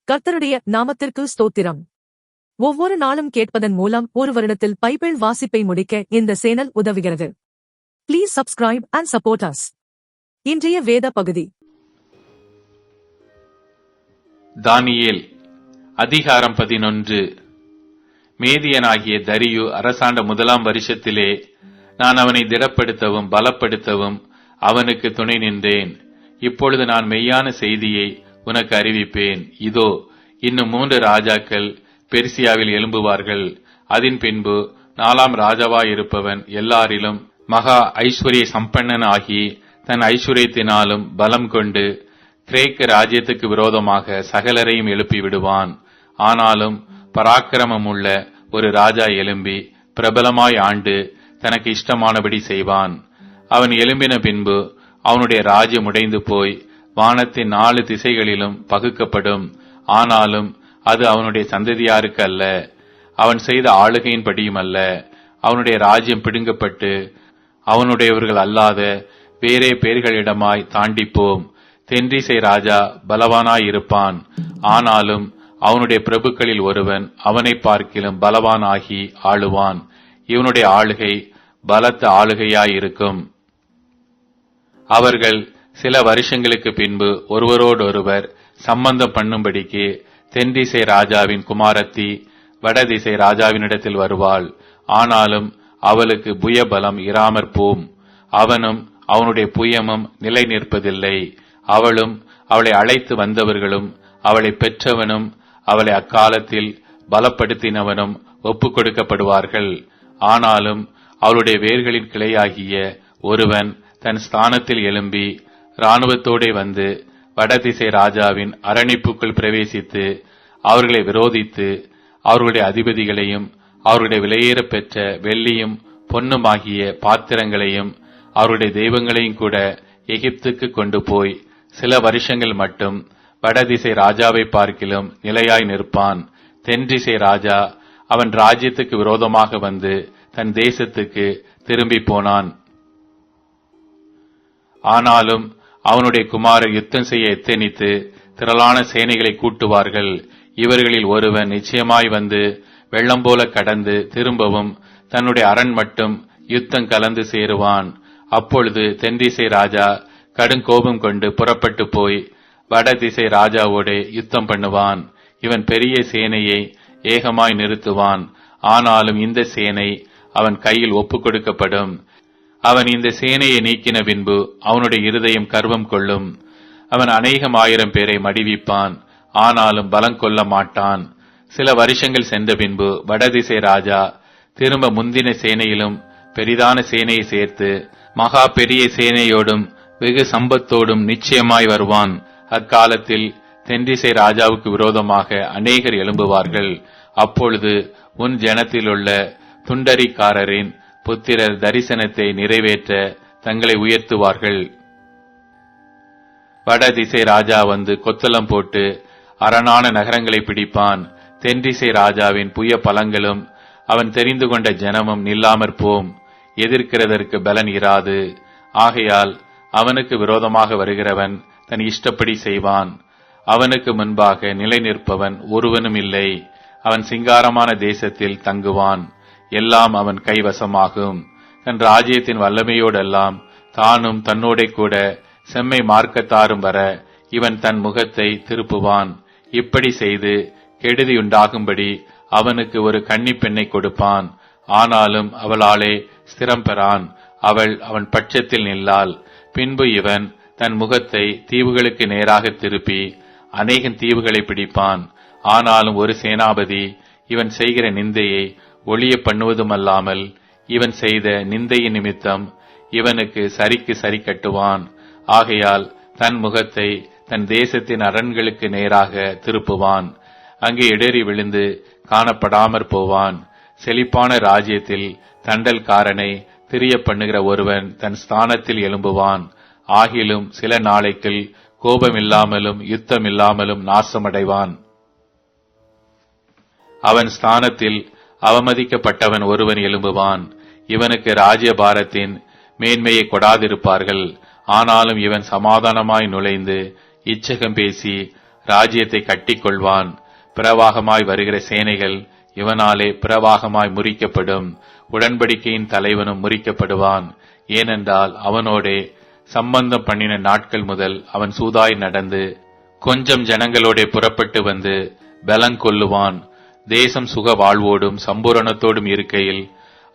கர்த்தருடைய நாமத்திற்கு ஸ்தோத்திரம். ஒவ்வொரு நாளும் கேட்பதன் மூலம் ஒரு வருடத்தில் பைபிள் வாசிப்பை முடிக்க இந்த சேனல் உதவுகிறது. Please subscribe and support us. இன்றைய வேத பகுதி தானியேல் அதிகாரம் 11. மேதியனாகிய தரியு அரசாண்ட முதலாம் வருஷத்திலே நான் அவனை திடப்படுத்தவும் பலப்படுத்தவும் அவனுக்கு துணை நின்றேன். இப்பொழுது நான் மெய்யான செய்தியை உனக்கு அறிவிப்பேன். இதோ, இன்னும் 3 ராஜாக்கள் பெர்சியாவில் எழும்புவார்கள். அதன் பின்பு 4ஆம் ராஜாவாயிருப்பவன் எல்லாரிலும் மகா ஐஸ்வர்ய சம்பன்னன் ஆகி தன் ஐஸ்வர்யத்தினாலும் பலம் கொண்டு கிரேக்க ராஜ்யத்துக்கு விரோதமாக சகலரையும் எழுப்பி விடுவான். ஆனாலும் பராக்கிரமமுள்ள ஒரு ராஜா எழும்பி பிரபலமாய் ஆண்டு தனக்கு இஷ்டமானபடி செய்வான். அவன் எழும்பின பின்பு அவனுடைய ராஜ்யம் உடைந்து போய் வானத்தின் 4 திசைகளிலும் பகுக்கப்படும். ஆனாலும் அது அவனுடைய சந்ததியாருக்கு அல்ல, அவன் செய்த ஆளுகையின்படியும் அல்ல. அவனுடைய ராஜ்யம் பிடுங்கப்பட்டு அவனுடையவர்கள் அல்லாத வேறே பேர்களிடமாய் தாண்டிப்போம். தென்றிசை ராஜா பலவானாயிருப்பான். ஆனாலும் அவனுடைய பிரபுக்களில் ஒருவன் அவனை பார்க்கிலும் பலவானாகி ஆளுவான். இவனுடைய ஆளுகை பலத்த ஆளுகையாயிருக்கும். அவர்கள் சில வருஷங்களுக்கு பின்பு ஒருவரோடொருவர் சம்பந்தம் பண்ணும்படிக்கு தென்திசை ராஜாவின் குமாரத்தி வடதிசை ராஜாவினிடத்தில் வருவாள். ஆனாலும் அவளுக்கு புயபலம் இராமற் போம். அவனும் அவனுடைய புயமும் நிலை நிற்பதில்லை. அவளும் அவளை அழைத்து வந்தவர்களும் அவளை பெற்றவனும் அவளை அக்காலத்தில் பலப்படுத்தினவனும் ஒப்புக் கொடுக்கப்படுவார்கள். ஆனாலும் அவளுடைய வேர்களின் கிளையாகிய ஒருவன் தன் ஸ்தானத்தில் எழும்பி இராணுவத்தோடே வந்து வடதிசை ராஜாவின் அரணிப்புக்குள் பிரவேசித்து அவர்களை விரோதித்து அவர்களுடைய அதிபதிகளையும் அவர்களுடைய விலையேற பெற்ற வெள்ளியும் பொன்னுமாகிய பாத்திரங்களையும் அவருடைய தெய்வங்களையும் கூட எகிப்துக்கு கொண்டு போய் சில வருஷங்கள் மட்டும் வடதிசை ராஜாவை பார்க்கிலும் நிலையாய் நிற்பான். தென்திசை ராஜா அவன் ராஜ்யத்துக்கு விரோதமாக வந்து தன் தேசத்துக்கு திரும்பி போனான். ஆனாலும் அவனுடைய குமாரர் யுத்தம் செய்ய எத்தனித்து திரளான சேனைகளை கூட்டுவார்கள். இவர்களில் ஒருவன் நிச்சயமாய் வந்து வெள்ளம் போல கடந்து திரும்பவும் தன்னுடைய அரண் மட்டும் யுத்தம் கலந்து சேருவான். அப்பொழுது தென்திசை ராஜா கடுங்கோபம் கொண்டு புறப்பட்டு போய் வடதிசை ராஜாவோடு யுத்தம் பண்ணுவான். இவன் பெரிய சேனையை ஏகமாய் நிறுத்துவான். ஆனாலும் இந்த சேனை அவன் கையில் ஒப்புக் கொடுக்கப்படும். அவன் இந்த சேனையை நீக்கின பின்பு அவனுடைய இருதயம் கர்வம் கொள்ளும். அவன் அநேகம் 1000 பேரை மடிவிப்பான். ஆனாலும் பலம் கொள்ள மாட்டான். சில வருஷங்கள் சென்ற பின்பு வடதிசை ராஜா திரும்ப முந்தின சேனையிலும் பெரிதான சேனையை சேர்த்து மகா பெரிய சேனையோடும் வெகு சம்பத்தோடும் நிச்சயமாய் வருவான். அக்காலத்தில் தென்திசை ராஜாவுக்கு விரோதமாக அநேகர் எழும்புவார்கள். அப்பொழுது உன் ஜனத்திலுள்ள துண்டரிக்காரரின் புத்திரர் தரிசனத்தை நிறைவேற்ற தங்களை உயர்த்துவார்கள். வடதிசை ராஜா வந்து கொத்தளம் போட்டு அரணான நகரங்களை பிடிப்பான். தென்திசை ராஜாவின் புய பலங்களும் அவன் தெரிந்து கொண்ட ஜனமும் நில்லாமற் போம். எதிர்க்கிறதற்கு பலன் இராது. ஆகையால் அவனுக்கு விரோதமாக வருகிறவன் தன் இஷ்டப்படி செய்வான். அவனுக்கு முன்பாக நிலை நிற்பவன் ஒருவனும் இல்லை. அவன் சிங்காரமான தேசத்தில் தங்குவான். எல்லாம் அவன் கைவசமாகும். தன் ராஜ்யத்தின் வல்லமையோடெல்லாம் தானும் தன்னோட கூட செம்மை மார்க்கத்தாரும் வர இவன் தன் முகத்தை திருப்புவான். இப்படி செய்து கெடுதியுண்டாகும்படி அவனுக்கு ஒரு கன்னிப் பெண்ணை கொடுப்பான். ஆனாலும் அவளாலே ஸ்திரம் பெறான். அவள் அவன் பட்சத்தில் நில்லாள். பின்பு இவன் தன் முகத்தை தீவுகளுக்கு நேராக திருப்பி அநேக தீவுகளை பிடிப்பான். ஆனாலும் ஒரு சேனாபதி இவன் செய்கிற நிந்தையை ஒளிய பண்ணுவதுமல்லாமல் இவன் செய்த நிந்தையின் நிமித்தம் இவனுக்கு சரிக்கு சரி கட்டுவான். ஆகையால் தன் முகத்தை தன் தேசத்தின் அரண்களுக்கு நேராக திருப்புவான். அங்கே இடறி விழுந்து காணப்படாமற் போவான். செழிப்பான ராஜ்யத்தில் தண்டல்காரனை திரிய பண்ணுகிற ஒருவன் தன் ஸ்தானத்தில் எழும்புவான். ஆகிலும் சில நாளைக்குள் கோபமில்லாமலும் யுத்தமில்லாமலும் நாசமடைவான். அவன் ஸ்தானத்தில் அவமதிக்கப்பட்டவன் ஒருவன் எழும்புவான். இவனுக்கு ராஜ்யபாரத்தின் மேன்மையை கொடாதிருப்பார்கள். ஆனாலும் இவன் சமாதானமாய் நுழைந்து இச்சகம் பேசி ராஜ்யத்தை கட்டிக்கொள்வான். பிரவாகமாய் வருகிற சேனைகள் இவனாலே பிரவாகமாய் முறிக்கப்படும். உடன்படிக்கையின் தலைவனும் முறிக்கப்படுவான். ஏனென்றால் அவனோடே சம்பந்தம் பண்ணின நாட்கள் முதல் அவன் சூதாய் நடந்து கொஞ்சம் ஜனங்களோட புறப்பட்டு வந்து பலங்கொள்ளுவான். தேசம் சுக வாழ்வோடும் சம்பூரணத்தோடும் இருக்கையில்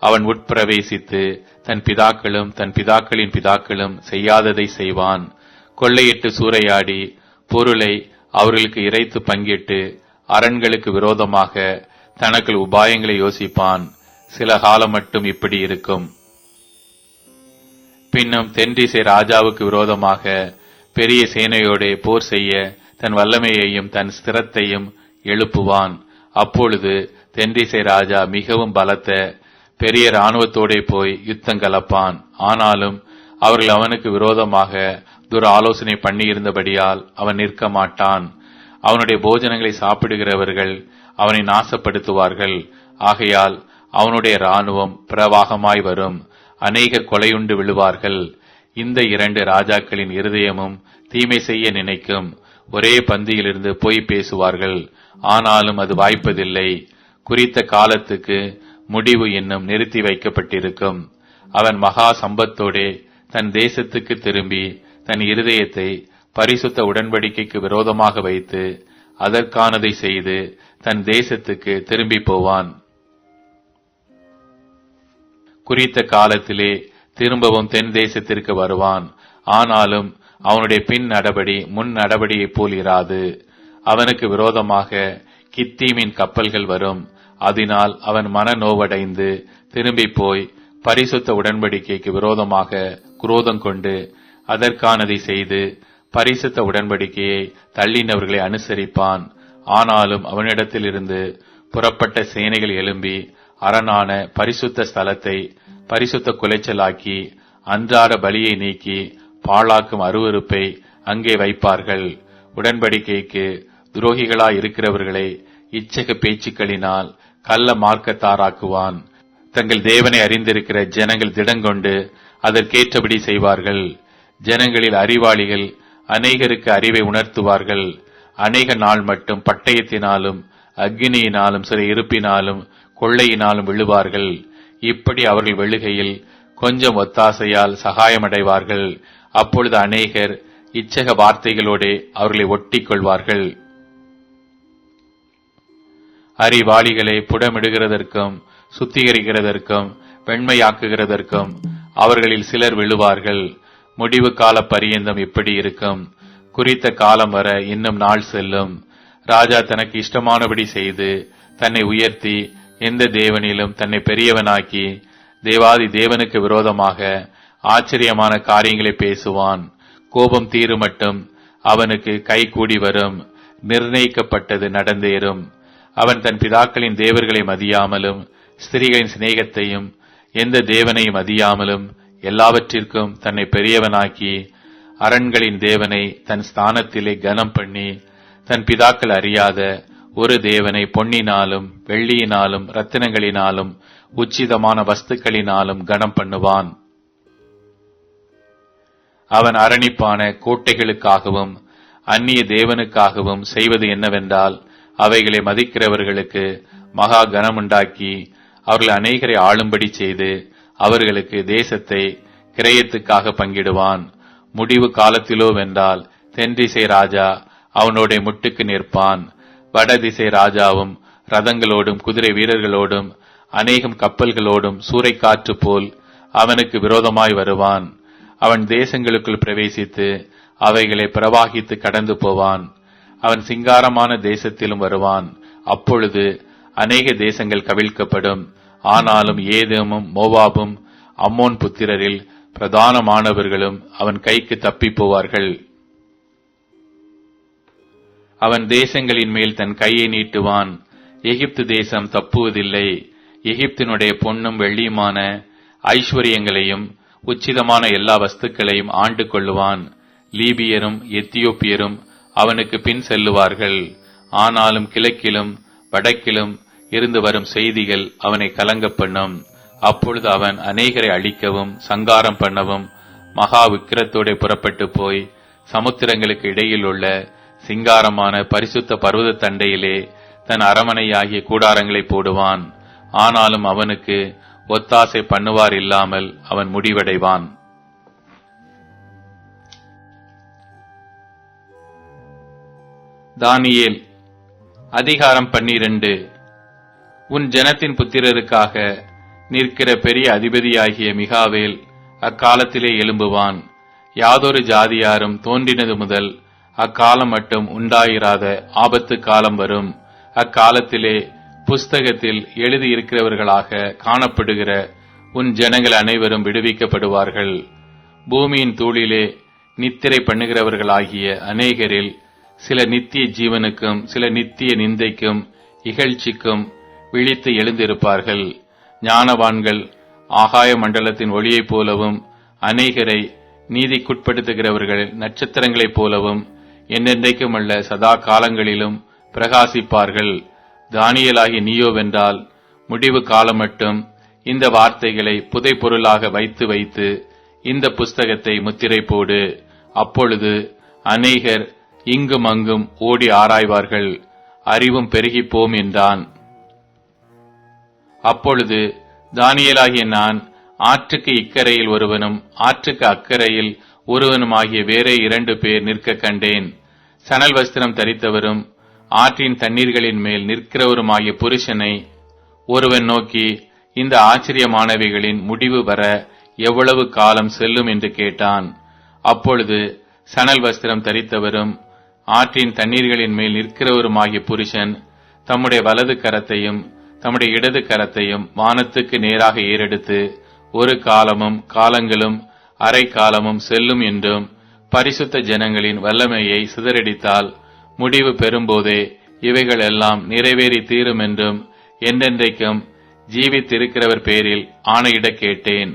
அவன் உட்பிரவேசித்து தன் பிதாக்களும் தன் பிதாக்களின் பிதாக்களும் செய்யாததை செய்வான். கொள்ளையிட்டு சூறையாடி பொருளை அவர்களுக்கு இறைத்து பங்கிட்டு அரண்களுக்கு விரோதமாக தனக்குள் உபாயங்களை யோசிப்பான். சில காலம் மட்டும் இப்படி இருக்கும். பின்னும் தென்திசை ராஜாவுக்கு விரோதமாக பெரிய சேனையோட போர் செய்ய தன் வல்லமையையும் தன் ஸ்திரத்தையும் எழுப்புவான். அப்பொழுது தென்திசை ராஜா மிகவும் பலத்த பெரிய இராணுவத்தோட போய் யுத்தம் கலப்பான். ஆனாலும் அவர்கள் அவனுக்கு விரோதமாக துர ஆலோசனை பண்ணியிருந்தபடியால் அவன் நிற்க மாட்டான். அவனுடைய போஜனங்களை சாப்பிடுகிறவர்கள் அவனை நாசப்படுத்துவார்கள். ஆகையால் அவனுடைய இராணுவம் பிரவாகமாய் வரும். அநேகர் கொலையுண்டு விழுவார்கள். இந்த இரண்டு ராஜாக்களின் இருதயமும் தீமை செய்ய நினைக்கும். ஒரே பந்தியிலிருந்து பொய் பேசுவார்கள். ஆனாலும் அது வாய்ப்பதில்லை. குறித்த காலத்துக்கு முடிவு இன்னும் நிறுத்தி வைக்கப்பட்டிருக்கும். அவன் மகா சம்பத்தோடே தன் தேசத்துக்கு திரும்பி தன் இருதயத்தை பரிசுத்த உடன்படிக்கைக்கு விரோதமாக வைத்து அதற்கானதை செய்து தன் தேசத்துக்கு திரும்பி போவான். குறித்த காலத்திலே திரும்பவும் தென் தேசத்திற்கு வருவான். ஆனாலும் அவனுடைய பின் நடபடி முன் நடபடியைப் போல் இராது. அவனுக்கு விரோதமாக கித்தீமின் கப்பல்கள் வரும். அதனால் அவன் மனநோவடைந்து திரும்பி போய் பரிசுத்த உடன்படிக்கைக்கு விரோதமாக குரோதம் கொண்டு அதற்கானதை செய்து பரிசுத்த உடன்படிக்கையை தள்ளினவர்களை அனுசரிப்பான். ஆனாலும் அவனிடத்திலிருந்து புறப்பட்ட சேனைகள் எழும்பி அரணான பரிசுத்த ஸ்தலத்தை பரிசுத்த குலைச்சலாக்கி அன்றாட பலியை நீக்கி பாழாக்கும் அருவருப்பை அங்கே வைப்பார்கள். உடன்படிக்கைக்கு துரோகிகளாய் இருக்கிறவர்களை இச்சக பேச்சுக்களினால் கள்ள மார்க்கத்தாராக்குவான். தங்கள் தேவனை அறிந்திருக்கிற ஜனங்கள் திடங்கொண்டு அதற்கேற்றபடி செய்வார்கள். ஜனங்களில் அறிவாளிகள் அநேகருக்கு அறிவை உணர்த்துவார்கள். அநேக நாள் மட்டும் பட்டயத்தினாலும் அக்னியினாலும் சில இருப்பினாலும் கொள்ளையினாலும் விழுவார்கள். இப்படி அவர்கள் வெளுகையில் கொஞ்சம் ஒத்தாசையால் சகாயமடைவார்கள். அப்பொழுது அநேகர் இச்சக வார்த்தைகளோடு அவர்களை ஒட்டிக் கொள்வார்கள். அறிவாளிகளை புடமிடுகிறதற்கும் சுத்திகரிக்கிறதற்கும் வெண்மையாக்குகிறதற்கும் அவர்களில் சிலர் விழுவார்கள். முடிவு கால பரியந்தம் இப்படி இருக்கும். குறித்த காலம் வர இன்னும் நாள் செல்லும். ராஜா தனக்கு இஷ்டமானபடி செய்து தன்னை உயர்த்தி எந்த தேவனிலும் தன்னை பெரியவனாக்கி தேவாதி தேவனுக்கு விரோதமாக ஆச்சரியமான காரியங்களை பேசுவான். கோபம் தீருமட்டும் அவனுக்கு கை கூடி வரும். நிர்ணயிக்கப்பட்டது நடந்தேறும். அவன் தன் பிதாக்களின் தேவர்களை மதியாமலும் ஸ்திரீகளின் சிநேகத்தையும் எந்த தேவனையும் மதியாமலும் எல்லாவற்றிற்கும் தன்னை பெரியவனாக்கி அரண்களின் தேவனை தன் ஸ்தானத்திலே கனம் பண்ணி தன் பிதாக்கள் அறியாத ஒரு தேவனை பொன்னினாலும் வெள்ளியினாலும் ரத்தினங்களினாலும் உச்சிதமான வஸ்துக்களினாலும் கனம் பண்ணுவான். அவன் அரணிப்பான கோட்டைகளுக்காகவும் அந்நிய தேவனுக்காகவும் செய்வது என்னவென்றால் அவைகளை மதிக்கிறவர்களுக்கு மகா கனமுண்டாக்கி அவர்கள் அநேகரை ஆளும்படி செய்து அவர்களுக்கு தேசத்தை கிரயத்துக்காக பங்கிடுவான். முடிவு காலத்திலோ வென்றால் தென்திசை ராஜா அவனோட முட்டுக்கு நிற்பான். வடதிசை ராஜாவும் ரதங்களோடும் குதிரை வீரர்களோடும் அநேகம் கப்பல்களோடும் சூறைக்காற்று போல் அவனுக்கு விரோதமாய் வருவான். அவன் தேசங்களுக்குள் பிரவேசித்து அவைகளை பிரவாகித்து கடந்து போவான். அவன் சிங்காரமான தேசத்திலும் வருவான். அப்பொழுது அநேக தேசங்கள் கவிழ்க்கப்படும். ஆனாலும் ஏதேமும் மோவாபும் அம்மோன் புத்திரரில் பிரதானமானவர்களும் அவன் கைக்கு தப்பி போவார்கள். அவன் தேசங்களின் மேல் தன் கையை நீட்டுவான். எகிப்து தேசம் தப்புவதில்லை. எகிப்தினுடைய பொன்னும் வெள்ளியுமான ஐஸ்வர்யங்களையும் உச்சிதமான எல்லா வஸ்துக்களையும் ஆண்டு கொள்ளுவான். லீபியரும் எத்தியோப்பியரும் அவனுக்கு பின் செல்லுவார்கள். ஆனாலும் கிழக்கிலும் வடக்கிலும் இருந்து வரும் செய்திகள் அவனை கலங்க பண்ணும். அப்பொழுது அவன் அநேகரை அழிக்கவும் சங்காரம் பண்ணவும் மகா விக்கிரத்தோட புறப்பட்டு போய் சமுத்திரங்களுக்கு இடையில் உள்ள சிங்காரமான பரிசுத்த பர்வத தண்டையிலே தன் அரமனையாகிய கூடாரங்களை போடுவான். ஆனாலும் அவனுக்கு ஒத்தாசை பண்ணுவார் இல்லாமல் அவன் முடிவடைவான். தானியேல் அதிகாரம் 12. உன் ஜனத்தின் புத்திரருக்காக நிற்கிற பெரிய அதிபதியாகிய மிகாவேல் அக்காலத்திலே எழும்புவான். யாதொரு ஜாதியாரும் தோன்றினது முதல் அக்காலம் மட்டும் உண்டாயிராத ஆபத்து காலம் வரும். அக்காலத்திலே புஸ்தகத்தில் எழுதியிருக்கிறவர்களாக காணப்படுகிற உன் ஜனங்கள் அனைவரும் விடுவிக்கப்படுவார்கள். பூமியின் தூளிலே நித்திரை பண்ணுகிறவர்களாகிய அநேகரில் சில நித்திய ஜீவனுக்கும் சில நித்திய நிந்தைக்கும் இகழ்ச்சிக்கும் விழித்து எழுந்திருப்பார்கள். ஞானவான்கள் ஆகாய மண்டலத்தின் ஒளியைப் போலவும் அநேகரை நீதிக்குட்படுத்துகிறவர்கள் நட்சத்திரங்களைப் போலவும் என்னென்றைக்கும் அல்ல சதா காலங்களிலும் பிரகாசிப்பார்கள். தானியேலாகிய நீயோவென்றால் முடிவு காலம் மட்டும் இந்த வார்த்தைகளை புதைபொருளாக வைத்து வைத்து இந்த புஸ்தகத்தை முத்திரை போடு. அப்பொழுது அநேகர் இங்கும் அங்கும் ஓடி ஆராய்வார்கள், அறிவும் பெருகிப்போம் என்றான். அப்பொழுது தானியேலாகிய நான் ஆற்றுக்கு இக்கரையில் ஒருவனும் ஆற்றுக்கு அக்கரையில் ஒருவனுமாகிய வேறே 2 பேர் நிற்க கண்டேன். சணல் வஸ்திரம் தரித்தவரும் ஆற்றின் தண்ணீர்களின் மேல் நிற்கிறவருமாகிய புருஷனை ஒருவன் நோக்கி, இந்த ஆச்சரியமானவைகளின் முடிவு வர எவ்வளவு காலம் செல்லும் என்று கேட்டான். அப்பொழுது சணல் வஸ்திரம் தரித்தவரும் ஆற்றின் தண்ணீர்களின் மேல் நிற்கிறவருமாகிய புருஷன் தம்முடைய வலது கரத்தையும் தம்முடைய இடது கரத்தையும் வானத்துக்கு நேராக ஏறெடுத்து, ஒரு காலமும் காலங்களும் அரை காலமும் செல்லும் என்றும் பரிசுத்த ஜனங்களின் வல்லமையை சிதறடித்தால் முடிவு பெறும்போதே இவைகள் எல்லாம் நிறைவேறி தீரும் என்றும் என்றென்றைக்கும் ஜீவித்திருக்கிறவர் பேரில் ஆணையிட கேட்டேன்.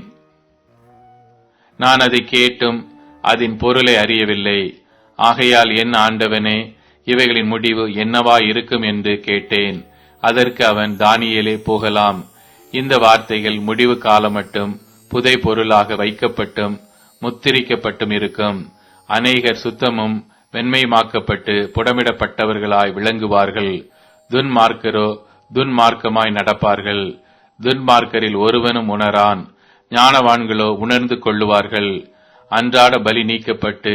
நான் அதை கேட்டும் அதன் பொருளை அறியவில்லை. ஆகையால் என் ஆண்டவனே, இவைகளின் முடிவு என்னவா இருக்கும் என்று கேட்டேன். அதற்கு அவன், தானியேலே, போகலாம். இந்த வார்த்தைகள் முடிவு காலம் மட்டும் புதை பொருளாக வைக்கப்பட்டும் முத்திரிக்கப்பட்டும் இருக்கும். அநேகர் சுத்தமும் வெண்மையுமாக்கப்பட்டு புடமிடப்பட்டவர்களாய் விளங்குவார்கள். துன்மார்க்கரோ துன்மார்க்கமாய் நடப்பார்கள். துன்மார்க்கரில் ஒருவனும் உணரான், ஞானவான்களோ உணர்ந்து கொள்ளுவார்கள். அன்றாட பலி நீக்கப்பட்டு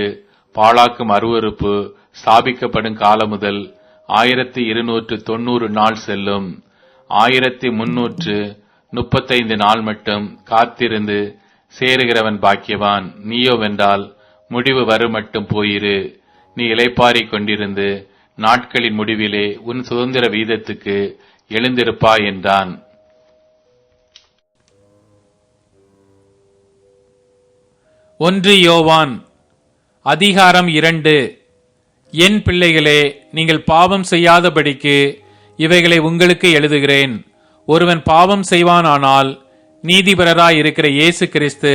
பாழாக்கும் அருவருப்பு ஸ்தாபிக்கப்படும் காலம் முதல் 1290 நாள் செல்லும். 1335 நாள் மட்டும் காத்திருந்து சேருகிறவன் பாக்கியவான். நீயோவென்றால் முடிவு வரும் மட்டும் போயிரு. நீ இளைப்பாறிக் கொண்டிருந்து நாட்களின் முடிவிலே உன் சுதந்திர வீதத்துக்கு எழுந்திருப்பாய் என்றான். ஒன்று யோவான் அதிகாரம் 2. என் பிள்ளைகளே, நீங்கள் பாவம் செய்யாதபடிக்கு இவைகளை உங்களுக்கு எழுதுகிறேன். ஒருவன் பாவம் செய்வானானால் நீதிபரராய் இருக்கிற இயேசு கிறிஸ்து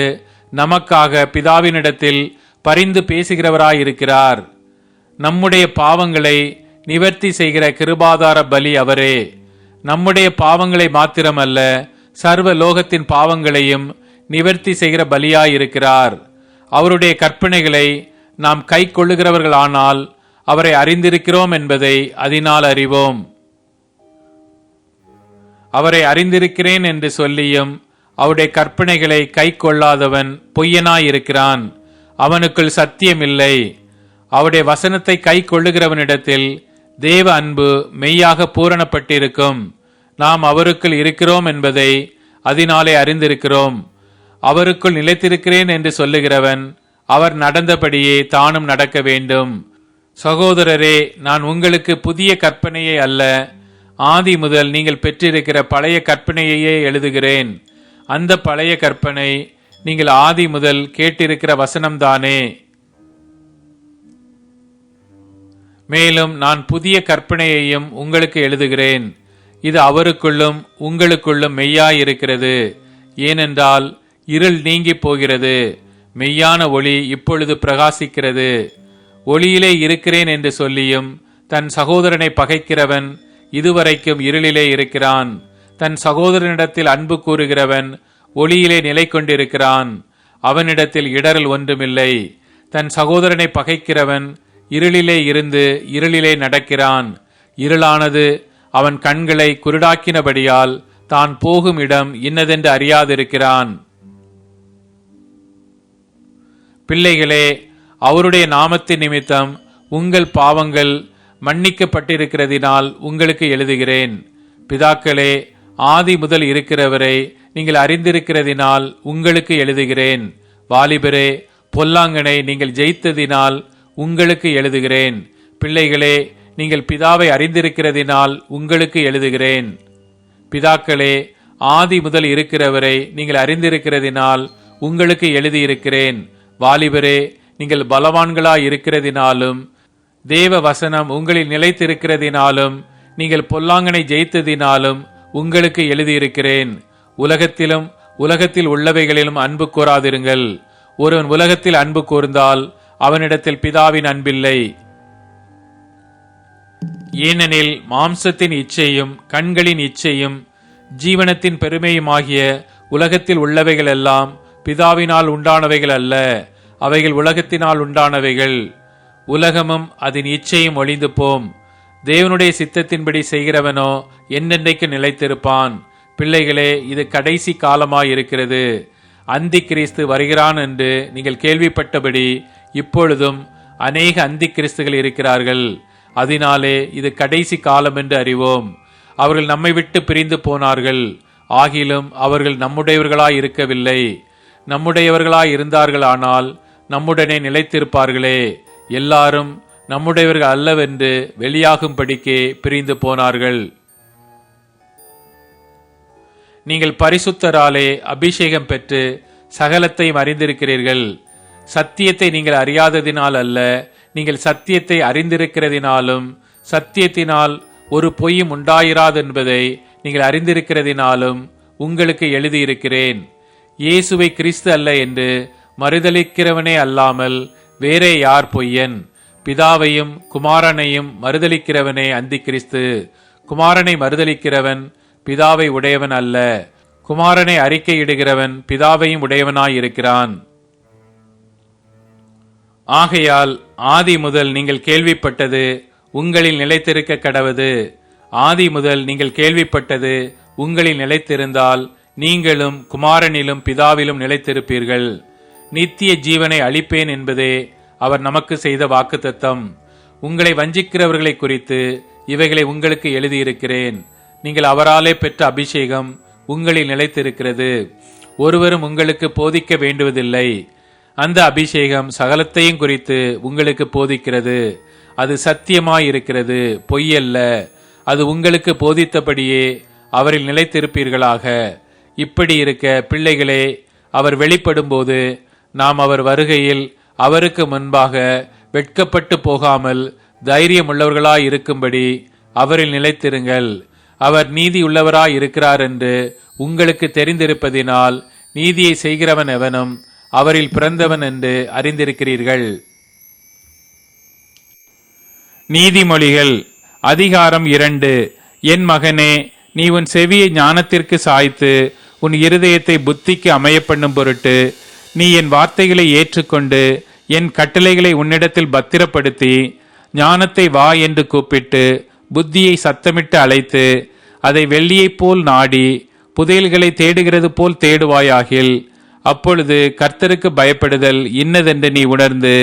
நமக்காக பிதாவினிடத்தில் பரிந்து பேசுகிறவராயிருக்கிறார். நம்முடைய பாவங்களை நிவர்த்தி செய்கிற கிருபாதார பலி அவரே. நம்முடைய பாவங்களை மாத்திரமல்ல, சர்வ லோகத்தின் பாவங்களையும் நிவர்த்தி செய்கிற பலியாயிருக்கிறார். அவருடைய கற்பனைகளை நாம் கை கொள்ளுகிறவர்களானால் அவரை அறிந்திருக்கிறோம் என்பதை அதனால் அறிவோம். அவரை அறிந்திருக்கிறேன் என்று சொல்லியும் அவருடைய கற்பனைகளை கை கொள்ளாதவன் பொய்யனாயிருக்கிறான், அவனுக்குள் சத்தியம் இல்லை. அவருடைய வசனத்தை கை கொள்ளுகிறவனிடத்தில் தேவ அன்பு மெய்யாக பூரணப்பட்டிருக்கும். நாம் அவருக்குள் இருக்கிறோம் என்பதை அதனாலே அறிந்திருக்கிறோம். அவருக்குள் நிலைத்திருக்கிறேன் என்று சொல்லுகிறவன் அவர் நடந்தபடியே தானும் நடக்க வேண்டும். சகோதரரே, நான் உங்களுக்கு புதிய கற்பனையை அல்ல, ஆதி முதல் நீங்கள் பெற்றிருக்கிற பழைய கற்பனையையே எழுதுகிறேன். அந்த பழைய கற்பனை நீங்கள் ஆதி முதல் கேட்டிருக்கிற வசனம்தானே. மேலும் நான் புதிய கற்பனையையும் உங்களுக்கு எழுதுகிறேன். இது அவருக்குள்ளும் உங்களுக்குள்ளும் மெய்யாயிருக்கிறது. ஏனென்றால் இருள் நீங்கி போகிறது, மெய்யான ஒளி இப்பொழுது பிரகாசிக்கிறது. ஒளியிலே இருக்கிறேன் என்று சொல்லியும் தன் சகோதரனை பகைக்கிறவன் இதுவரைக்கும் இருளிலே இருக்கிறான். தன் சகோதரனிடத்தில் அன்பு கூறுகிறவன் ஒளியிலே நிலை கொண்டிருக்கிறான். அவனிடத்தில் இடரல் ஒன்றுமில்லை. தன் சகோதரனை பகைக்கிறவன் இருளிலே இருந்து இருளிலே நடக்கிறான். இருளானது அவன் கண்களை குருடாக்கினபடியால் தான் போகும் இடம் இன்னதென்று அறியாதிருக்கிறான். பிள்ளைகளே, அவருடைய நாமத்தின் நிமித்தம் உங்கள் பாவங்கள் மன்னிக்கப்பட்டிருக்கிறதினால் உங்களுக்கு எழுதுகிறேன். பிதாக்களே, ஆதி முதல் இருக்கிறவரை நீங்கள் அறிந்திருக்கிறதினால் உங்களுக்கு எழுதுகிறேன். வாலிபரே, பொல்லாங்கனை நீங்கள் ஜெயித்ததினால் உங்களுக்கு எழுதுகிறேன். பிள்ளைகளே, நீங்கள் பிதாவை அறிந்திருக்கிறதினால் உங்களுக்கு எழுதுகிறேன். பிதாக்களே, ஆதி முதல் இருக்கிறவரை நீங்கள் அறிந்திருக்கிறதினால் உங்களுக்கு எழுதியிருக்கிறேன். வாலிபரே, நீங்கள் பலவான்களாய் இருக்கிறதினாலும் தேவ வசனம் உங்களில் நிலைத்திருக்கிறதினாலும் நீங்கள் பொல்லாங்கனை ஜெயித்ததினாலும் உங்களுக்கு எழுதியிருக்கிறேன். உலகத்திலும் உலகத்தில் உள்ளவைகளிலும் அன்பு கூறாதிருங்கள். ஒருவன் உலகத்தில் அன்பு கூர்ந்தால் அவனிடத்தில் பிதாவின் அன்பில்லை. ஏனெனில் மாம்சத்தின் இச்சையும் கண்களின் இச்சையும் ஜீவனத்தின் பெருமையுமாகிய உலகத்தில் உள்ளவைகள் எல்லாம் பிதாவினால் உண்டானவைகள் அல்ல, அவைகள் உலகத்தினால் உண்டானவைகள். உலகமும் அதன் இச்சையும் ஒளிந்து போம். தேவனுடைய சித்தத்தின்படி செய்கிறவனோ என்னென்றைக்கு நிலைத்திருப்பான். பிள்ளைகளே, இது கடைசி காலமாயிருக்கிறது. அந்தி கிறிஸ்து வருகிறான் என்று நீங்கள் கேள்விப்பட்டபடி இப்பொழுதும் அநேக அந்தி கிறிஸ்துகள் இருக்கிறார்கள். அதனாலே இது கடைசி காலம் என்று அறிவோம். அவர்கள் நம்மை விட்டு பிரிந்து போனார்கள். ஆகிலும் அவர்கள் நம்முடையவர்களாய் இருக்கவில்லை. நம்முடையவர்களாய் இருந்தார்களானால் நம்முடனே நிலைத்திருப்பார்களே. எல்லாரும் நம்முடையவர்கள் அல்லவென்று வெளியாகும்படிக்கே பிரிந்து போனார்கள். நீங்கள் பரிசுத்தராலே அபிஷேகம் பெற்று சகலத்தையும் அறிந்திருக்கிறீர்கள். சத்தியத்தை நீங்கள் அறியாததினால் அல்ல, நீங்கள் சத்தியத்தை அறிந்திருக்கிறதினாலும் சத்தியத்தினால் ஒரு பொய்யும் உண்டாயிராது என்பதை நீங்கள் அறிந்திருக்கிறதினாலும் உங்களுக்கு எழுதியிருக்கிறேன். இயேசுவை கிறிஸ்து அல்ல என்று மறுதலிக்கிறவனே அல்லாமல் வேறே யார் பொய்யன்? பிதாவையும் குமாரனையும் மறுதலிக்கிறவனே அந்தி கிறிஸ்து. குமாரனை மறுதலிக்கிறவன் பிதாவை உடையவன் அல்ல. குமாரனை அறிக்கையிடுகிறவன் பிதாவையும் உடையவனாயிருக்கிறான். ஆகையால் ஆதி முதல் நீங்கள் கேள்விப்பட்டது உங்களில் நிலைத்திருக்க கடவது. ஆதி முதல் நீங்கள் கேள்விப்பட்டது உங்களில் நிலைத்திருந்தால் நீங்களும் குமாரனிலும் பிதாவிலும் நிலைத்திருப்பீர்கள். நித்திய ஜீவனை அளிப்பேன் என்பதே அவர் நமக்கு செய்த வாக்குத்தத்தம். உங்களை வஞ்சிக்கிறவர்களை குறித்து இவைகளை உங்களுக்கு எழுதியிருக்கிறேன். நீங்கள் அவராலே பெற்ற அபிஷேகம் உங்களில் நிலைத்திருக்கிறது. ஒருவரும் உங்களுக்கு போதிக்க வேண்டுவதில்லை. அந்த அபிஷேகம் சகலத்தையும் குறித்து உங்களுக்கு போதிக்கிறது. அது சத்தியமாயிருக்கிறது, பொய்யல்ல. அது உங்களுக்கு போதித்தபடியே அவரில் நிலைத்திருப்பீர்களாக. இப்படி இருக்க பிள்ளைகளே, அவர் வெளிப்படும் போது நாம் அவர் வருகையில் அவருக்கு முன்பாக வெட்கப்பட்டு போகாமல் தைரியம் உள்ளவர்களாய் இருக்கும்படி அவரில் நிலைத்திருங்கள். அவர் நீதி உள்ளவராய் இருக்கிறார் என்று உங்களுக்கு தெரிந்திருப்பதினால் நீதியை செய்கிறவன் எவனும் அவரில் பிறந்தவன் என்று அறிந்திருக்கிறீர்கள். நீதிமொழிகள் அதிகாரம் 2. என் மகனே, நீ உன் செவியை ஞானத்திற்கு சாய்த்து உன் இருதயத்தை புத்திக்கு அமைய பண்ணும் பொருட்டு நீ என் வார்த்தைகளை ஏற்றுக்கொண்டு என் கட்டளைகளை உன்னிடத்தில் பத்திரப்படுத்தி ஞானத்தை வா என்று கூப்பிட்டு புத்தியை சத்தமிட்டு அழைத்து அதை வெள்ளியைப் போல் நாடி புதையல்களை தேடுகிறது போல் தேடுவாயாகில் அப்பொழுது கர்த்தருக்கு பயப்படுதல் இன்னதென்று நீ உணர்ந்து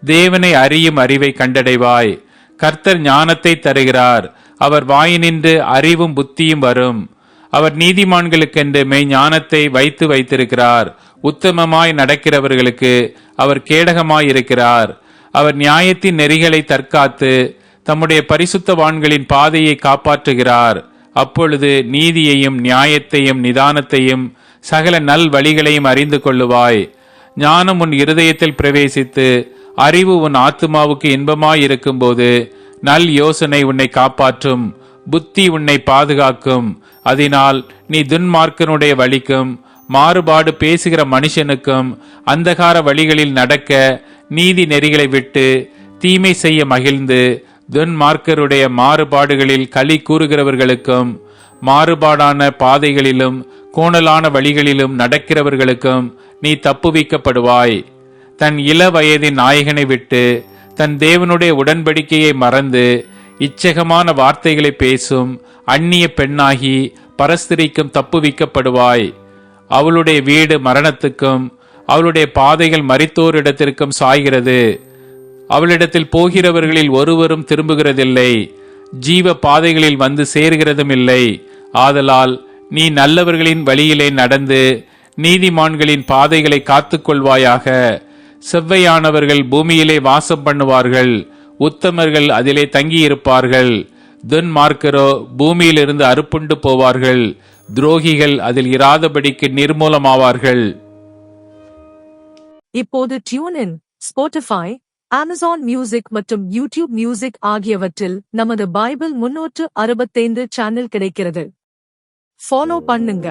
தேவனை அறியும் அறிவை கண்டடைவாய். கர்த்தர் ஞானத்தை தருகிறார். அவர் வாயினின்று அறிவும் புத்தியும் வரும். அவர் நீதிமான்களுக்கென்று மெய் ஞானத்தை வைத்திருக்கிறார். உத்தமமாய் நடக்கிறவர்களுக்கு அவர் கேடகமாயிருக்கிறார். அவர் நியாயத்தின் நெறிகளை தற்காத்து தம்முடைய பரிசுத்தவான்களின் பாதையை காப்பாற்றுகிறார். அப்பொழுது நீதியையும் நியாயத்தையும் நிதானத்தையும் சகல நல் வழிகளையும் அறிந்து கொள்ளுவாய். ஞானம் உன் இருதயத்தில் பிரவேசித்து அறிவு உன் ஆத்துமாவுக்கு இன்பமாயிருக்கும் போது நல் யோசனை உன்னை காப்பாற்றும், புத்தி உன்னை பாதுகாக்கும். அதனால் நீ துன்மார்க்கனுடைய வழிக்கும் மாறுபாடு பேசுகிற மனுஷனுக்கும் அந்தகார வழிகளில் நடக்க நீதி நெறிகளை விட்டு தீமை செய்ய மகிழ்ந்து துன்மார்க்கருடைய மாறுபாடுகளில் களி கூறுகிறவர்களுக்கும் மாறுபாடான பாதைகளிலும் கோணலான வழிகளிலும் நடக்கிறவர்களுக்கும் நீ தப்புவிக்கப்படுவாய். தன் இள வயதின் நாயகனை விட்டு தன் தேவனுடைய உடன்படிக்கையை மறந்து இச்சகமான வார்த்தைகளை பேசும் அந்நிய பெண்ணாகி பரஸ்திரிக்கும் தப்புவிக்கப்படுவாய். அவளுடைய வீடு மரணத்துக்கும் அவளுடைய பாதைகள் மரித்தோரிடத்திற்கும் சாய்கிறது. அவளிடத்தில் போகிறவர்களில் ஒருவரும் திரும்புகிறதில்லை, ஜீவ பாதைகளில் வந்து சேர்கிறதும் இல்லை. ஆதலால் நீ நல்லவர்களின் வழியிலே நடந்து நீதிமான்களின் பாதைகளை காத்துக்கொள்வாயாக. செவ்வையானவர்கள் பூமியிலே வாசம் பண்ணுவார்கள், உத்தமர்கள் அதிலே தங்கியிருப்பார்கள். துன்மார்க்கரோ பூமியிலிருந்து அறுப்புண்டு போவார்கள், துரோகிகள் அதில் இராதபடிக்கு நிர்மூலமாவார்கள். இப்போது tune in, Spotify, Amazon music மற்றும் யூடியூப் மியூசிக் ஆகியவற்றில் நமது பைபிள் 365 சேனல் கிடைக்கிறது. ஃபாலோ பண்ணுங்க.